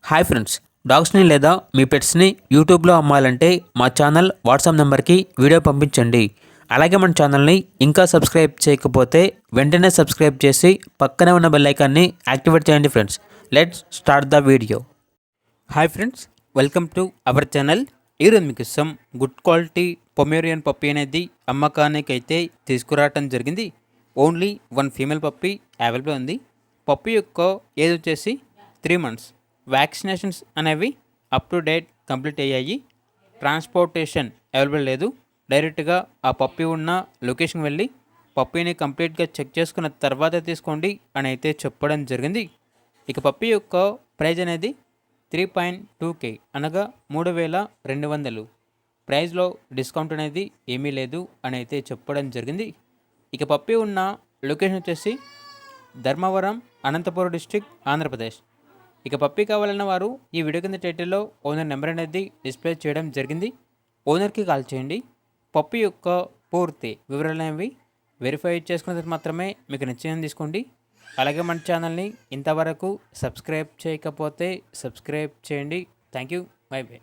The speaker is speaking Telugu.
హాయ్ ఫ్రెండ్స్, డాగ్స్ని లేదా మీ పెట్స్ని యూట్యూబ్లో అమ్మాలంటే మా ఛానల్ వాట్సాప్ నెంబర్కి వీడియో పంపించండి. అలాగే మన ఛానల్ని ఇంకా సబ్స్క్రైబ్ చేయకపోతే వెంటనే సబ్స్క్రైబ్ చేసి పక్కనే ఉన్న బెల్ ఐకాన్ని యాక్టివేట్ చేయండి friends. Let's start the video. Hi friends, welcome to our channel. ఈరోజు మీకు some good quality Pomeranian puppy అనేది అమ్మకానికి అయితే తీసుకురావటం జరిగింది. ఓన్లీ 1 ఫీమేల్ పప్పీ అవైలబుల్ ఉంది. పప్పీ యొక్క ఏజ్ వచ్చేసి 3 months. వ్యాక్సినేషన్స్ అనేవి అప్ టు డేట్ కంప్లీట్ అయ్యాయి. ట్రాన్స్పోర్టేషన్ అవైలబుల్ లేదు. డైరెక్ట్గా ఆ పప్పీ ఉన్న లొకేషన్ వెళ్ళి పప్పీని కంప్లీట్గా చెక్ చేసుకున్న తర్వాత తీసుకోండి అని అయితే చెప్పడం జరిగింది. ఇక పప్పీ యొక్క ప్రైజ్ అనేది 3.2K అనగా 3,200. ప్రైజ్లో డిస్కౌంట్ అనేది ఏమీ లేదు అని అయితే చెప్పడం జరిగింది. ఇక పప్పీ ఉన్న లొకేషన్ వచ్చేసి ధర్మవరం, అనంతపురం డిస్ట్రిక్ట్, ఆంధ్రప్రదేశ్. ఇక పప్పీ కావాలన్న వారు ఈ వీడియో కింద టైటిల్లో ఓనర్ నెంబర్ అనేది డిస్ప్లే చేయడం జరిగింది. ఓనర్కి కాల్ చేయండి. పప్పీ యొక్క పూర్తి వివరాలు అనేవి వెరిఫై చేసుకున్న తర్వాత మాత్రమే మీకు నచ్చిందని తీసుకోండి. అలాగే మన ఛానల్ని ఇంతవరకు సబ్స్క్రైబ్ చేయకపోతే సబ్స్క్రైబ్ చేయండి. Thank you. By by.